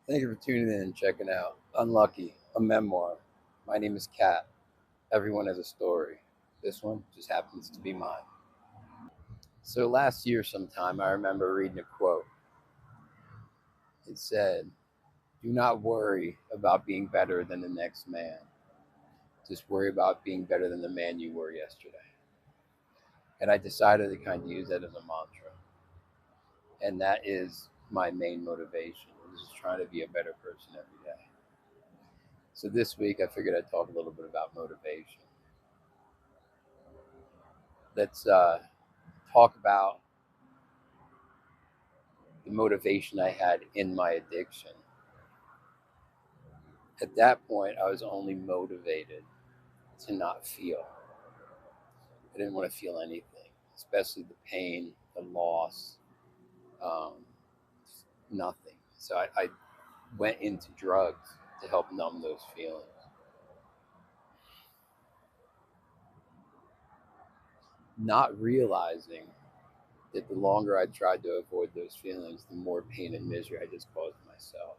Thank you for tuning in and checking out Unlucky, a memoir. My name is Kat. Everyone has a story. This one just happens to be mine. So last year sometime I remember reading a quote. It said, "Do not worry about being better than the next man. Just worry about being better than the man you were yesterday." And I decided to kind of use that as a mantra. And that is my main motivation. Is just trying to be a better person every day. So this week I figured I'd talk a little bit about motivation. Let's talk about the motivation I had in my addiction. At that point, I was only motivated to not feel. I didn't want to feel anything, especially the pain, the loss, um, nothing. So I went into drugs to help numb those feelings, not realizing that the longer I tried to avoid those feelings, the more pain and misery I just caused myself.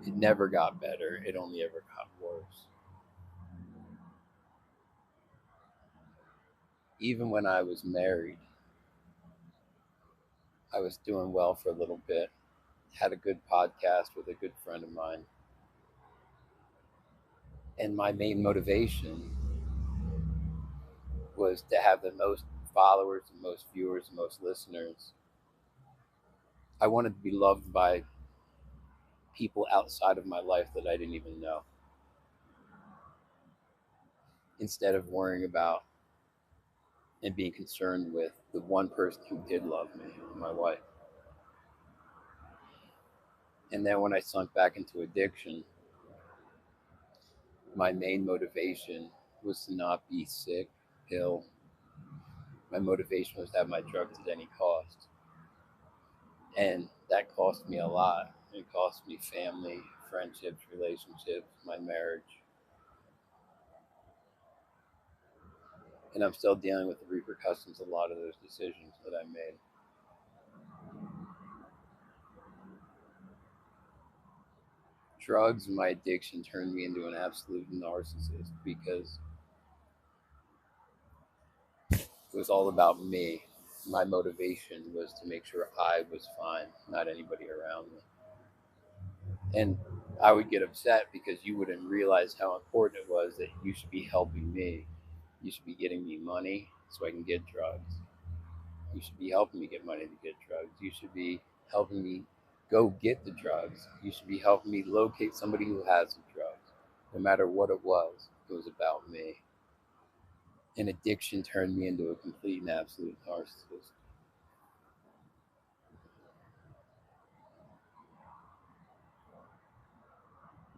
It never got better, it only ever got worse. Even when I was married, I was doing well for a little bit, had a good podcast with a good friend of mine. And my main motivation was to have the most followers, the most viewers, the most listeners. I wanted to be loved by people outside of my life that I didn't even know, instead of worrying about and being concerned with the one person who did love me, my wife. And then when I sunk back into addiction, my main motivation was to not be sick, ill. My motivation was to have my drugs at any cost. And that cost me a lot. It cost me family, friendships, relationships, my marriage. And I'm still dealing with the repercussions of a lot of those decisions that I made. Drugs and my addiction turned me into an absolute narcissist because it was all about me. My motivation was to make sure I was fine, not anybody around me. And I would get upset because you wouldn't realize how important it was that you should be helping me. You should be getting me money so I can get drugs. You should be helping me get money to get drugs. You should be helping me go get the drugs. You should be helping me locate somebody who has the drugs. No matter what it was about me. And addiction turned me into a complete and absolute narcissist.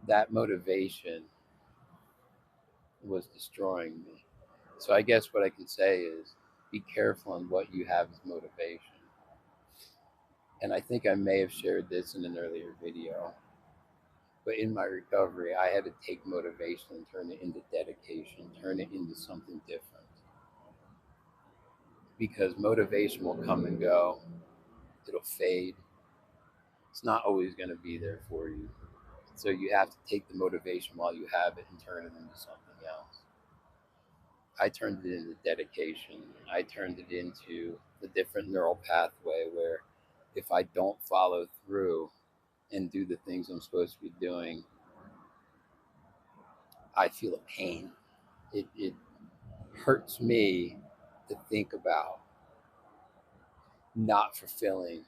That motivation was destroying me. So I guess what I can say is be careful on what you have as motivation. And I think I may have shared this in an earlier video, but in my recovery, I had to take motivation and turn it into dedication, turn it into something different. Because motivation will come and go, it'll fade. It's not always going to be there for you. So you have to take the motivation while you have it and turn it into something else. I turned it into dedication. I turned it into a different neural pathway where if I don't follow through and do the things I'm supposed to be doing, I feel a pain. It hurts me to think about not fulfilling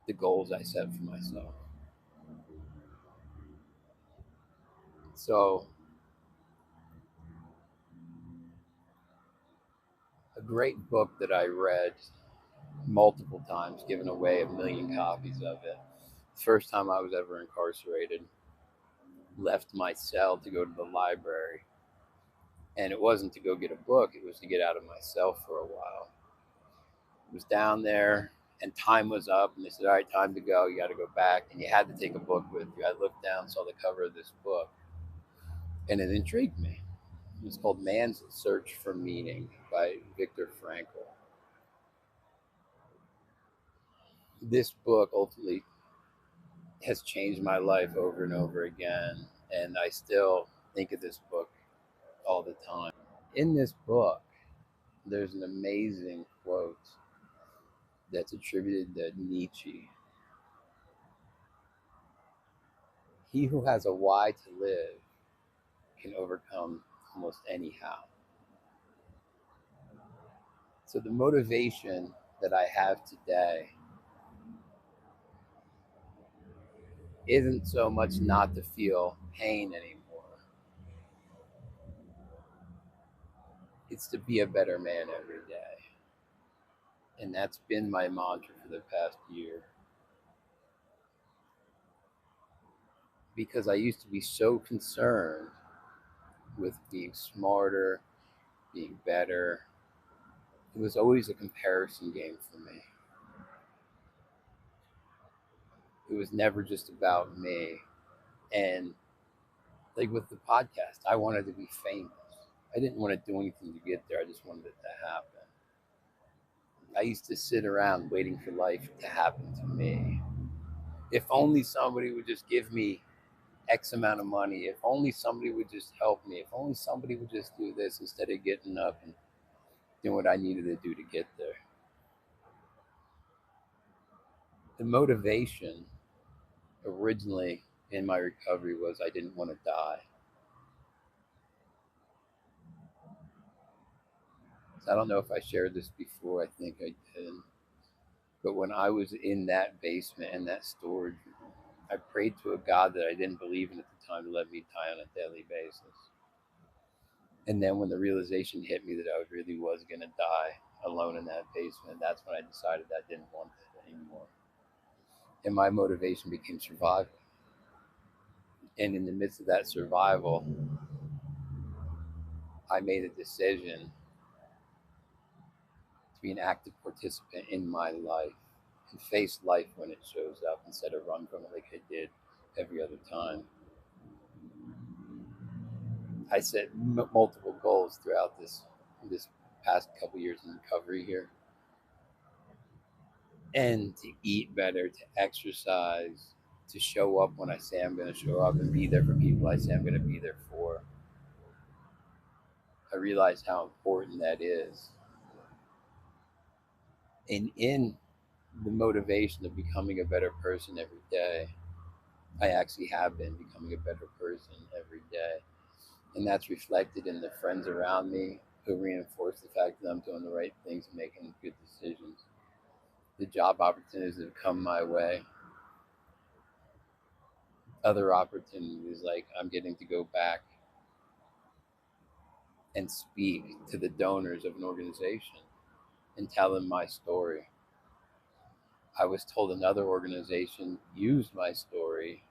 the goals I set for myself. So, a great book that I read multiple times, given away a million copies of it. First time I was ever incarcerated, left my cell to go to the library. And it wasn't to go get a book, it was to get out of my cell for a while. I was down there and time was up and they said, "All right, time to go. You got to go back." And you had to take a book with you. I looked down, saw the cover of this book and it intrigued me. It's called Man's Search for Meaning by Viktor Frankl. This book ultimately has changed my life over and over again. And I still think of this book all the time. In this book, there's an amazing quote that's attributed to Nietzsche. He who has a why to live can overcome almost anyhow. So the motivation that I have today isn't so much not to feel pain anymore. It's to be a better man every day. And that's been my mantra for the past year. Because I used to be so concerned with being smarter, being better. It was always a comparison game for me. It was never just about me. And like with the podcast, I wanted to be famous. I didn't want to do anything to get there. I just wanted it to happen. I used to sit around waiting for life to happen to me. If only somebody would just give me X amount of money. If only somebody would just help me. If only somebody would just do this instead of getting up and doing what I needed to do to get there. The motivation originally in my recovery was I didn't want to die. So I don't know if I shared this before. I think I did. But when I was in that basement and that storage room, I prayed to a God that I didn't believe in at the time to let me die on a daily basis. And then when the realization hit me that I really was going to die alone in that basement, that's when I decided I didn't want it anymore. And my motivation became survival. And in the midst of that survival, I made a decision to be an active participant in my life and face life when it shows up instead of run from it like I did every other time. I set multiple goals throughout this past couple years in recovery here, and to eat better, to exercise, to show up when I say I'm going to show up, and be there for people I say I'm going to be there for. I realized how important that is, and in the motivation of becoming a better person every day, I actually have been becoming a better person every day. And that's reflected in the friends around me who reinforce the fact that I'm doing the right things and making good decisions. The job opportunities that have come my way, other opportunities like I'm getting to go back and speak to the donors of an organization and tell them my story. I was told another organization used my story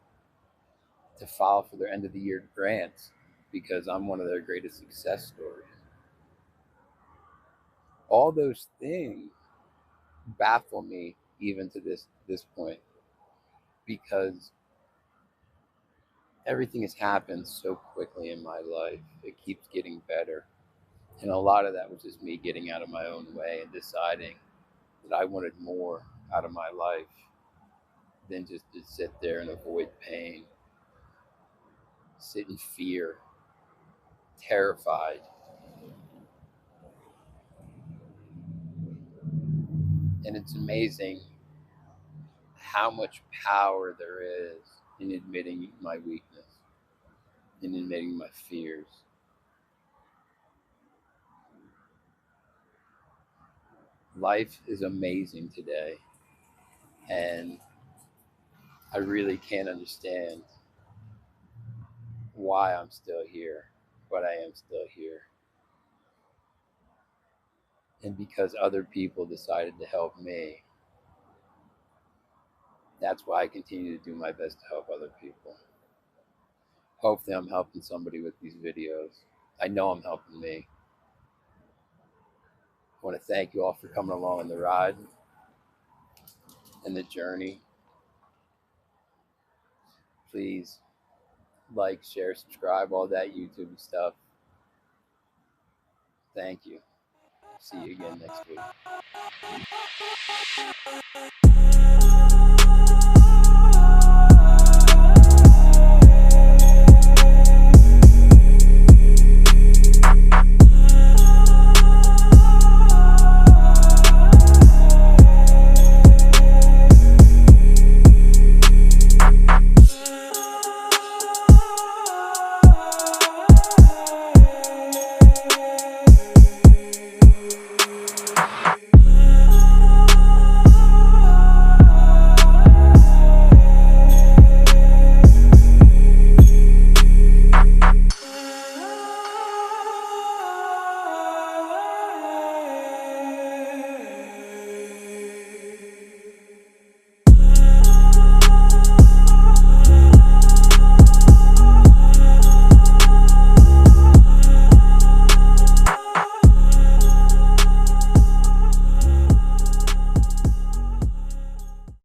to file for their end of the year grants because I'm one of their greatest success stories. All those things baffle me even to this point because everything has happened so quickly in my life. It keeps getting better. And a lot of that was just me getting out of my own way and deciding that I wanted more out of my life than just to sit there and avoid pain, sit in fear, terrified. And it's amazing how much power there is in admitting my weakness, in admitting my fears. Life is amazing today, and I really can't understand why I'm still here, but I am still here. And because other people decided to help me, that's why I continue to do my best to help other people. Hopefully, I'm helping somebody with these videos. I know I'm helping me. I want to thank you all for coming along on the ride and the journey. Please like, share, subscribe, all that YouTube stuff. Thank you. See you again next week.